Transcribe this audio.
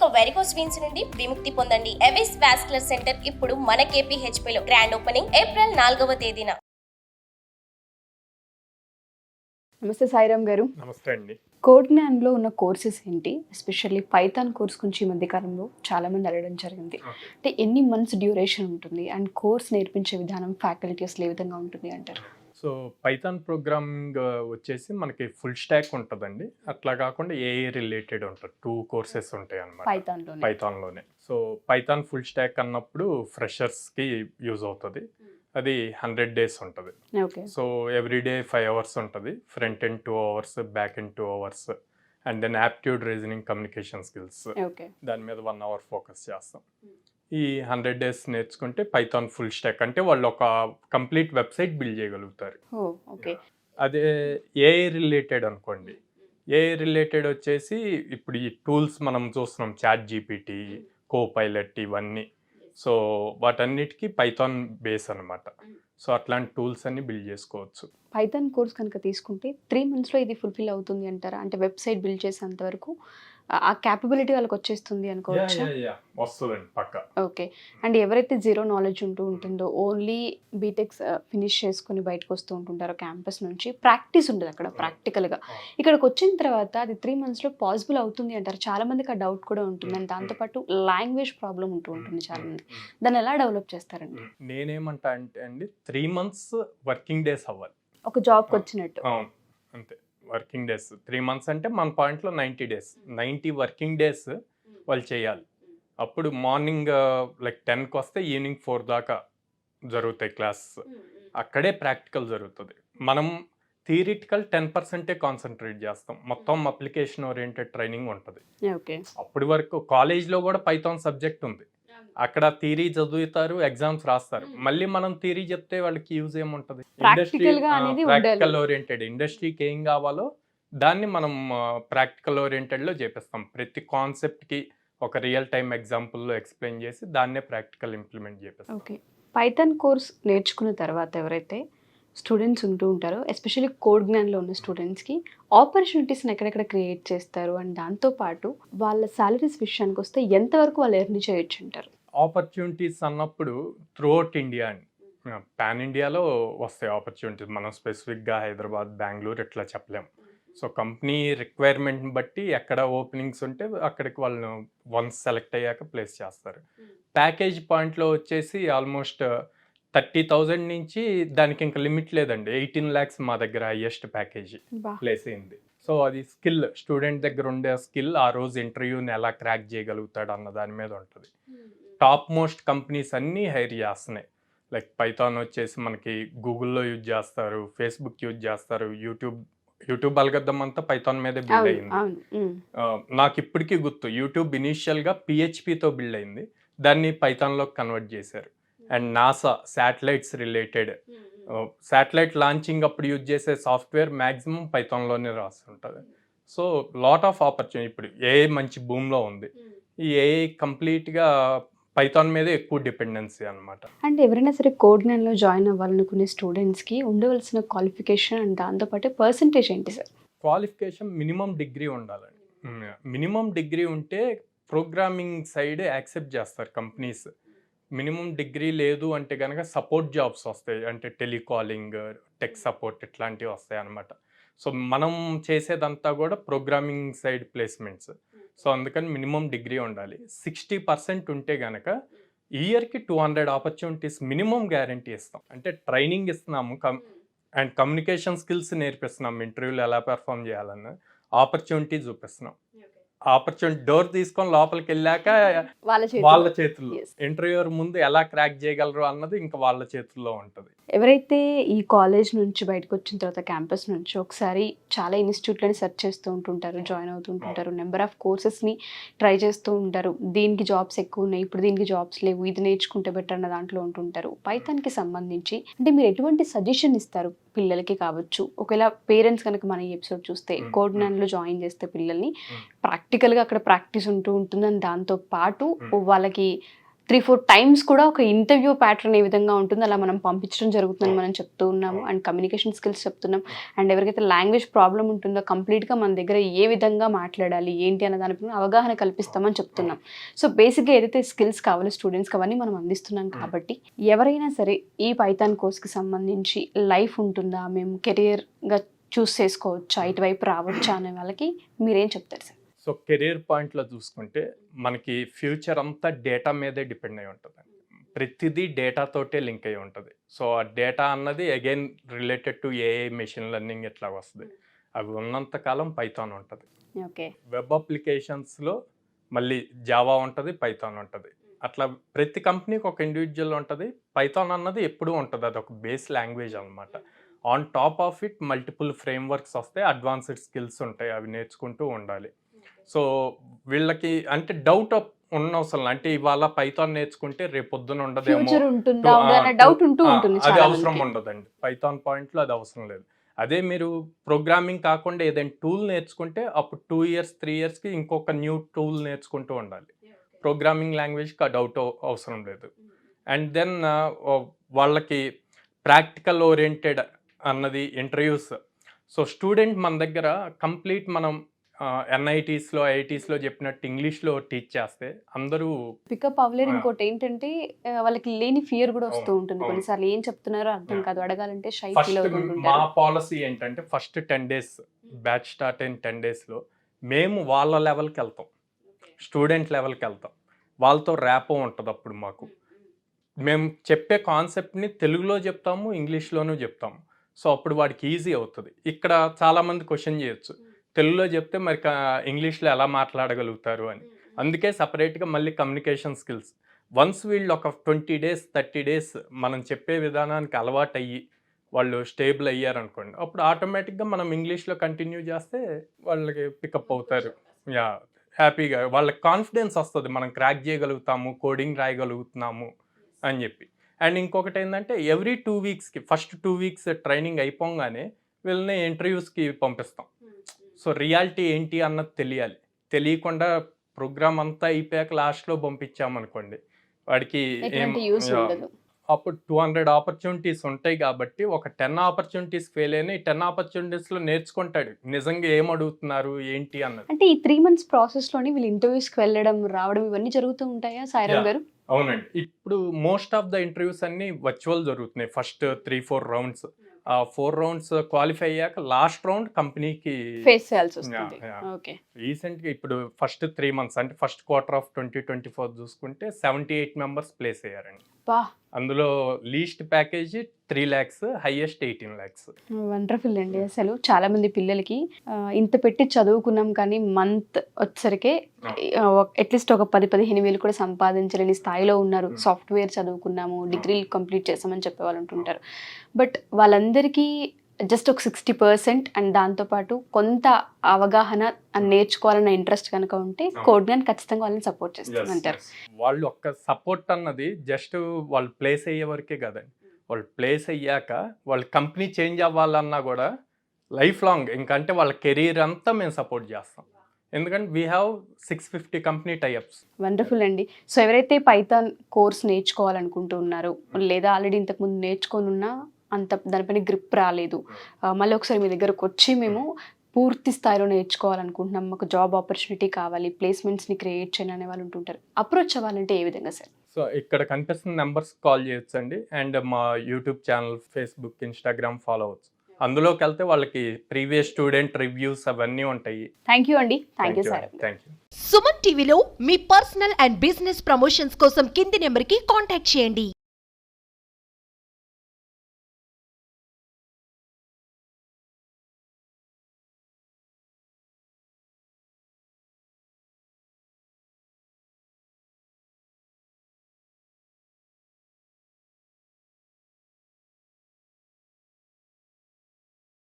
ఇక varicose veins నుండి విముక్తి పొందండి. ఎవిస్ వాస్కులర్ సెంటర్ ఇప్పుడు మన KPHP లో గ్రాండ్ ఓపెనింగ్ ఏప్రిల్ 4వ తేదీన. నమస్తే సాయిరామ్ గారు. నమస్తే అండి. కోడ్ జ్ఞాన్లో ఉన్న కోర్సెస్ ఏంటి? ఎస్పెషల్లీ పైథాన్ కోర్స్ గురించి ఈ మధ్య కాలంలో చాలా మంది అడగడం జరిగింది. అంటే ఎన్ని మంత్స్ డ్యూరేషన్ ఉంటుంది అండ్ కోర్స్ నేర్పించే విధానం ఫ్యాకల్టీ అసలు ఏ విధంగా ఉంటుంది అంటారు? సో పైథాన్ ప్రోగ్రామింగ్ వచ్చేసి మనకి ఫుల్ స్టాక్ ఉంటుందండి. అట్లా కాకుండా ఏఐ రిలేటెడ్ ఉంటుంది. 2 కోర్సెస్ ఉంటాయి అన్నమాట పైథాన్లోనే. సో పైథాన్ ఫుల్ స్టాక్ అన్నప్పుడు ఫ్రెషర్స్కి యూజ్ అవుతుంది. అది 100 days ఉంటుంది. సో ఎవ్రీడే 5 hours ఉంటుంది. Front end 2 hours, back end 2 hours, and then aptitude, reasoning, communication skills దాని మీద 1 hour ఫోకస్ చేస్తాం. ఈ 100 days నేర్చుకుంటే పైథాన్ ఫుల్ స్టాక్ అంటే వాళ్ళు ఒక కంప్లీట్ వెబ్సైట్ బిల్డ్ చేయగలుగుతారు. అదే ఏఐ రిలేటెడ్ అనుకోండి. ఏఐ రిలేటెడ్ వచ్చేసి ఇప్పుడు ఈ టూల్స్ మనం చూస్తున్నాం, చాట్ జీపీటీ, కోపైలట్, ఇవన్నీ. సో వాటన్నిటికీ పైథాన్ బేస్ అనమాట. సో అట్లాంటి టూల్స్ అన్ని బిల్డ్ చేసుకోవచ్చు. పైథాన్ కోర్స్ కనుక తీసుకుంటే 3 monthsలో ఇది ఫుల్ఫిల్ అవుతుంది అంటారా? అంటే వెబ్సైట్ బిల్డ్ చేసేంత వరకు ఆ క్యాపబిలిటీ వాళ్ళకి వచ్చేస్తుంది అనుకోవచ్చు. వస్తుందండి పక్క. ఓకే. అండ్ ఎవరైతే జీరో నాలెడ్జ్ ఉంటుందో ఓన్లీ బీటెక్స్ ఫినిష్ చేసుకుని బయటకు వస్తూ ఉంటుంటారో క్యాంపస్ నుంచి, ప్రాక్టీస్ ఉంటుంది అక్కడ ప్రాక్టికల్గా. ఇక్కడికి వచ్చిన తర్వాత అది 3 monthsలో పాసిబుల్ అవుతుంది అంటారు. చాలా మందికి ఆ డౌట్ కూడా ఉంటుంది. అండ్ దాంతోపాటు లాంగ్వేజ్ ప్రాబ్లం ఉంటుంది చాలా మంది. దాన్ని ఎలా డెవలప్ చేస్తారండి? నేనేమంటా అంటే అండి, 3 months వర్కింగ్ డేస్ అవ్వాలి. ఒక జాబ్కి వచ్చినట్టు. అంతే. వర్కింగ్ డేస్ 3 months అంటే మన పాయింట్లో 90 days. 90 వర్కింగ్ డేస్ వాళ్ళు చేయాలి. అప్పుడు మార్నింగ్ లైక్ 10కి వస్తే ఈవినింగ్ 4 దాకా జరుగుతాయి క్లాస్. అక్కడే ప్రాక్టికల్ జరుగుతుంది. మనం థియరిటికల్ 10% కాన్సన్ట్రేట్ చేస్తాం. మొత్తం అప్లికేషన్ ఓరియంటెడ్ ట్రైనింగ్ ఉంటుంది. అప్పటి వరకు కాలేజ్లో కూడా పైథాన్ సబ్జెక్ట్ ఉంది. అక్కడ థియరీ చదువుతారు, ఎగ్జామ్స్ రాస్తారు. మళ్ళీ మనం థియరీ చెప్తే వాళ్ళకి యూజ్ ఏముంటుంది? ప్రాక్టికల్ ఓరియంటెడ్ ఇండస్ట్రీకి ఏం కావాలో దాన్ని మనం ప్రాక్టికల్ ఓరియంటెడ్లో చేపిస్తాం. ప్రతి కాన్సెప్ట్కి ఒక రియల్ టైమ్ ఎగ్జాంపుల్లో ఎక్స్ప్లెయిన్ చేసి దాన్నే ప్రాక్టికల్ ఇంప్లిమెంట్ చేపిస్తాం. ఓకే. పైథాన్ కోర్స్ నేర్చుకున్న తర్వాత ఎవరైతే స్టూడెంట్స్ ఉంటూ ఉంటారో, ఎస్పెషల్లీ కోడ్ జ్ఞాన్లో ఉన్న స్టూడెంట్స్కి ఆపర్చునిటీస్ని ఎక్కడెక్కడ క్రియేట్ చేస్తారు అండ్ దాంతోపాటు వాళ్ళ సాలరీస్ విషయానికి వస్తే ఎంతవరకు వాళ్ళు ఎర్న్ చేయొచ్చు అంటారు? ఆపర్చునిటీస్ అన్నప్పుడు త్రూఅవుట్ ఇండియా అండి. పాన్ ఇండియాలో వస్తాయి ఆపర్చునిటీస్. మనం స్పెసిఫిక్గా హైదరాబాద్, బెంగళూరు ఇట్లా చెప్పలేం. సో కంపెనీ రిక్వైర్మెంట్ని బట్టి ఎక్కడ ఓపెనింగ్స్ ఉంటే అక్కడికి వాళ్ళను వన్స్ సెలెక్ట్ అయ్యాక ప్లేస్ చేస్తారు. ప్యాకేజ్ పాయింట్లో వచ్చేసి ఆల్మోస్ట్ 30,000 నుంచి దానికి ఇంకా లిమిట్ లేదండి. 18 lakhs మా దగ్గర హైయెస్ట్ ప్యాకేజీ ప్లేస్ అయింది. సో అది స్కిల్, స్టూడెంట్ దగ్గర ఉండే స్కిల్ ఆ రోజు ఇంటర్వ్యూని ఎలా క్రాక్ చేయగలుగుతాడు అన్న దాని మీద ఉంటుంది. టాప్ మోస్ట్ కంపెనీస్ అన్నీ హైర్ చేస్తున్నాయి. లైక్ పైథాన్ వచ్చేసి మనకి గూగుల్లో యూజ్ చేస్తారు, ఫేస్బుక్ యూజ్ చేస్తారు, యూట్యూబ్ అల్గొరిథం అంతా పైథాన్ మీద బిల్డ్ అయింది. నాకు ఇప్పటికీ గుర్తు, యూట్యూబ్ ఇనీషియల్గా PHPతో బిల్డ్ అయింది. దాన్ని పైథాన్లో కన్వర్ట్ చేశారు. And NASA satellites related satellite launching అప్పుడు యూజ్ చేసే సాఫ్ట్వేర్ మ్యాక్సిమం పైథాన్లోనే రాస్తుంటుంది. So lot of opportunity. ఇప్పుడు ఏఐ మంచి భూమిలో ఉంది. ఈ ఏఐ కంప్లీట్గా పైథాన్ మీద ఎక్కువ డిపెండెన్సీ అనమాట. అంటే ఎవరైనా సరే కోడ్ జ్ఞాన్లో జాయిన్ అవ్వాలనుకునే స్టూడెంట్స్కి ఉండవలసిన క్వాలిఫికేషన్ అండ్ దాంతోపాటు పర్సంటేజ్ ఏంటి సార్? క్వాలిఫికేషన్ మినిమం డిగ్రీ ఉండాలండి. మినిమం డిగ్రీ ఉంటే ప్రోగ్రామింగ్ సైడ్ యాక్సెప్ట్ చేస్తారు కంపెనీస్. మినిమం డిగ్రీ లేదు అంటే కనుక సపోర్ట్ జాబ్స్ వస్తాయి. అంటే టెలికాలింగ్, టెక్ సపోర్ట్ ఇట్లాంటివి వస్తాయి అన్నమాట. సో మనం చేసేదంతా కూడా ప్రోగ్రామింగ్ సైడ్ ప్లేస్మెంట్స్. సో అందుకని మినిమం డిగ్రీ ఉండాలి. 60% ఉంటే కనుక ఇయర్కి 200 ఆపర్చునిటీస్ మినిమం గ్యారంటీ ఇస్తాం. అంటే ట్రైనింగ్ ఇస్తున్నాము అండ్ కమ్యూనికేషన్ స్కిల్స్ నేర్పిస్తున్నాం. ఇంటర్వ్యూలో ఎలా పెర్ఫామ్ చేయాలన్న ఆపర్చునిటీ చూపిస్తున్నాం. ఆపర్చునిటీ డోర్ తీసుకొని లోపలికి వెళ్ళాక వాళ్ళ చేతుల్లో, ఇంటర్వ్యూర్ ముందు ఎలా క్రాక్ చేయగలరు అన్నది ఇంకా వాళ్ళ చేతుల్లో ఉంటుంది. ఎవరైతే ఈ కాలేజ్ నుంచి బయటకు వచ్చిన తర్వాత క్యాంపస్ నుంచి ఒకసారి చాలా ఇన్స్టిట్యూట్లని సెర్చ్ చేస్తూ ఉంటుంటారు, జాయిన్ అవుతుంటుంటారు, నెంబర్ ఆఫ్ కోర్సెస్ని ట్రై చేస్తూ ఉంటారు. దీనికి జాబ్స్ ఎక్కువ ఉన్నాయి, ఇప్పుడు దీనికి జాబ్స్ లేవు, ఇది నేర్చుకుంటే బెటర్ అన్న దాంట్లో ఉంటుంటారు. పైథాన్కి సంబంధించి అంటే మీరు ఎటువంటి సజెషన్ ఇస్తారు పిల్లలకి కావచ్చు? ఒకవేళ పేరెంట్స్ కనుక మన ఈ ఎపిసోడ్ చూస్తే కోడ్ జ్ఞాన్లో జాయిన్ చేస్తే పిల్లల్ని ప్రాక్టికల్గా అక్కడ ప్రాక్టీస్ ఉంటూ ఉంటుందని, దాంతో పాటు వాళ్ళకి 3-4 టైమ్స్ కూడా ఒక ఇంటర్వ్యూ ప్యాటర్న్ ఏ విధంగా ఉంటుంది అలా మనం పంపించడం జరుగుతుందని మనం చెప్తూ ఉన్నాము. అండ్ కమ్యూనికేషన్ స్కిల్స్ చెప్తున్నాం. అండ్ ఎవరికైతే లాంగ్వేజ్ ప్రాబ్లం ఉంటుందో కంప్లీట్గా మన దగ్గర ఏ విధంగా మాట్లాడాలి ఏంటి అన్న దానిపైన అవగాహన కల్పిస్తామని చెప్తున్నాం. సో బేసిక్గా ఏదైతే స్కిల్స్ కావాలో స్టూడెంట్స్కి అవన్నీ మనం అందిస్తున్నాం కాబట్టి ఎవరైనా సరే ఈ పైథాన్ కోర్స్కి సంబంధించి లైఫ్ ఉంటుందా, మేము కెరియర్గా చూస్ చేసుకోవచ్చా, ఇటువైపు రావచ్చా అనే వాళ్ళకి మీరేం చెప్తారు సార్? సో కెరీర్ పాయింట్లో చూసుకుంటే మనకి ఫ్యూచర్ అంతా డేటా మీదే డిపెండ్ అయి ఉంటుంది. ప్రతిదీ డేటాతోటే లింక్ అయి ఉంటుంది. సో ఆ డేటా అన్నది again related to AI, machine learning ఇట్లా వస్తుంది. అవి ఉన్నంత కాలం పైథాన్ ఉంటుంది. ఓకే. వెబ్ అప్లికేషన్స్లో మళ్ళీ జావా ఉంటుంది, పైథాన్ ఉంటుంది. అట్లా ప్రతి కంపెనీకి ఒక ఇండివిజువల్ ఉంటుంది. పైథాన్ అన్నది ఎప్పుడూ ఉంటుంది. అది ఒక బేస్ లాంగ్వేజ్ అనమాట. On top of it multiple frameworks వస్తాయి, అడ్వాన్స్డ్ స్కిల్స్ ఉంటాయి, అవి నేర్చుకుంటూ ఉండాలి. సో వీళ్ళకి అంటే డౌట్ ఉన్నవసరం, అంటే ఇవాళ పైథాన్ నేర్చుకుంటే రేపు పొద్దున ఉండదేమో, ఫ్యూచర్ ఉంటుందా అనే డౌట్ ఉంటుంది. అది అవసరం ఉండదండి. పైథాన్ పాయింట్లో అది అవసరం లేదు. అదే మీరు ప్రోగ్రామింగ్ కాకుండా ఏదైనా టూల్ నేర్చుకుంటే అప్పుడు 2 years 3 yearsకి ఇంకొక న్యూ టూల్ నేర్చుకుంటూ ఉండాలి. ప్రోగ్రామింగ్ లాంగ్వేజ్కి ఆ డౌట్ అవసరం లేదు. అండ్ దెన్ వాళ్ళకి ప్రాక్టికల్ ఓరియంటెడ్ అన్నది ఇంటర్వ్యూస్. సో స్టూడెంట్ మన దగ్గర కంప్లీట్ మనం ఎన్ఐటీస్లో, ఐఐటీస్లో చెప్పినట్టు ఇంగ్లీష్లో టీచ్ చేస్తే అందరూ పికప్ అవ్వలేరు. ఇంకోటి ఏంటంటే వాళ్ళకి లేని ఫియర్ కూడా వస్తూ ఉంటుంది. కొన్నిసార్లు ఏం చెప్తున్నారో అర్థం కాదు, అడగాలంటే షై ఫీల్ ఫస్ట్ మా అవుతుంటారు. పాలసీ ఏంటంటే ఫస్ట్ 10 days బ్యాచ్ స్టార్ట్ అయిన 10 daysలో మేము వాళ్ళ లెవెల్కి వెళ్తాం, స్టూడెంట్ లెవెల్కి వెళ్తాం. వాళ్ళతో ర్యాపో ఉంటుంది. అప్పుడు మాకు మేము చెప్పే కాన్సెప్ట్ని తెలుగులో చెప్తాము, ఇంగ్లీష్లోనూ చెప్తాము. సో అప్పుడు వాడికి ఈజీ అవుతుంది. ఇక్కడ చాలామంది క్వశ్చన్ చేయొచ్చు, తెలుగులో చెప్తే మరి ఇంగ్లీష్లో ఎలా మాట్లాడగలుగుతారు అని. అందుకే సపరేట్గా మళ్ళీ కమ్యూనికేషన్ స్కిల్స్. వన్స్ వీళ్ళు ఒక 20 days 30 days మనం చెప్పే విధానానికి అలవాటు అయ్యి వాళ్ళు స్టేబుల్ అయ్యారనుకోండి, అప్పుడు ఆటోమేటిక్గా మనం ఇంగ్లీష్లో కంటిన్యూ చేస్తే వాళ్ళకి పికప్ అవుతారు. యా, హ్యాపీగా వాళ్ళకి కాన్ఫిడెన్స్ వస్తుంది, మనం క్రాక్ చేయగలుగుతాము, కోడింగ్ రాయగలుగుతున్నాము అని చెప్పి. అండ్ ఇంకొకటి ఏంటంటే ఎవ్రీ 2 weeksకి ఫస్ట్ 2 weeks ట్రైనింగ్ అయిపోగానే వీళ్ళని ఇంటర్వ్యూస్కి పంపిస్తాం. సో రియాలిటీ ఏంటి అన్నది తెలియాలి. తెలియకుండా ప్రోగ్రామ్ అంతా అయిపోయాక లాస్ట్లో పంపించామనుకోండి వాడికి అప్పుడు 200 ఆపర్చునిటీస్ ఉంటాయి కాబట్టి ఒక 10 ఆపర్చునిటీస్ ఫెయిల్ అయినా 10 ఆపర్చునిటీస్లో నేర్చుకుంటాడు నిజంగా ఏం అడుగుతున్నారు ఏంటి అన్నది. అంటే ఈ 3 months ప్రాసెస్లోని వీళ్ళు ఇంటర్వ్యూస్కి వెళ్ళడం రావడం ఇవన్నీ జరుగుతూ ఉంటాయా సాయిరామ్ గారు? అవునండి. ఇప్పుడు మోస్ట్ ఆఫ్ ద ఇంటర్వ్యూస్ అన్ని వర్చువల్ జరుగుతున్నాయి. First 3-4 rounds. 4 rounds క్వాలిఫై అయ్యాక లాస్ట్ రౌండ్ కంపెనీకి ఫేస్ చేయాల్సి వస్తుంది. ఓకే. రీసెంట్గా ఇప్పుడు ఫస్ట్ 3 months అంటే ఫస్ట్ క్వార్టర్ ఆఫ్ 2024 చూసుకుంటే 78 members ప్లేస్ అయ్యారండి. అందులో least package 3 lakhs, highest 18 lakhs. Wonderful అండి. అసలు చాలా మంది పిల్లలకి ఇంత పెట్టి చదువుకున్నాం కానీ మంత్ వచ్చేసరికి అట్లీస్ట్ ఒక 10-15 వేలు కూడా సంపాదించలేని స్థాయిలో ఉన్నారు. సాఫ్ట్వేర్ చదువుకున్నాము, డిగ్రీలు కంప్లీట్ చేసామని చెప్పే వాళ్ళు ఉంటుంటారు. బట్ వాళ్ళందరికీ జస్ట్ ఒక 60% అండ్ దాంతోపాటు కొంత అవగాహన నేర్చుకోవాలన్న ఇంట్రెస్ట్ కనుక ఉంటే కోడ్ గన్ ఖచ్చితంగా వాళ్ళని సపోర్ట్ చేస్తామంటారు. వాళ్ళు ఒక్క సపోర్ట్ అన్నది జస్ట్ వాళ్ళు ప్లేస్ అయ్యే వరకే కదండి. వాళ్ళు ప్లేస్ అయ్యాక వాళ్ళ కంపెనీ చేంజ్ అవ్వాలన్నా కూడా లైఫ్ లాంగ్ ఇంకంటే వాళ్ళ కెరీర్ అంతా మేము సపోర్ట్ చేస్తాం. ఎందుకంటే we have 650 company tie-ups. Wonderful అండి. సో ఎవరైతే పైథాన్ కోర్స్ నేర్చుకోవాలనుకుంటూ ఉన్నారో లేదా ఆల్రెడీ ఇంతకుముందు నేర్చుకొని ఉన్నా అంత దానిపైన గ్రిప్ రాలేదు, మళ్ళీ ఒకసారి మీ దగ్గరకు వచ్చి మేము పూర్తి స్థాయిలో నేర్చుకోవాలనుకుంటున్నాం, మాకు జాబ్ ఆపర్చునిటీ కావాలి, ప్లేస్మెంట్స్ని క్రియేట్ చేయని అనే వాళ్ళు ఉంటుంటారు, అప్రోచ్ అవ్వాలంటే ఏ విధంగా సార్? సో ఇక్కడ కనిపిస్తున్న నెంబర్స్ కాల్ చేయొచ్చండి. అండ్ మా YouTube channel, Facebook, Instagram follow అవ్వచ్చు. అందులోకి వెళ్తే వాళ్ళకి ప్రీవియస్ స్టూడెంట్ రివ్యూస్ అవన్నీ ఉంటాయి. థ్యాంక్ యూ అండి. Thank you sir. Thank you. Suman టీవీలో మీ పర్సనల్ అండ్ బిజినెస్ ప్రమోషన్స్ కోసం కింది నెంబర్కి కాంటాక్ట్ చేయండి.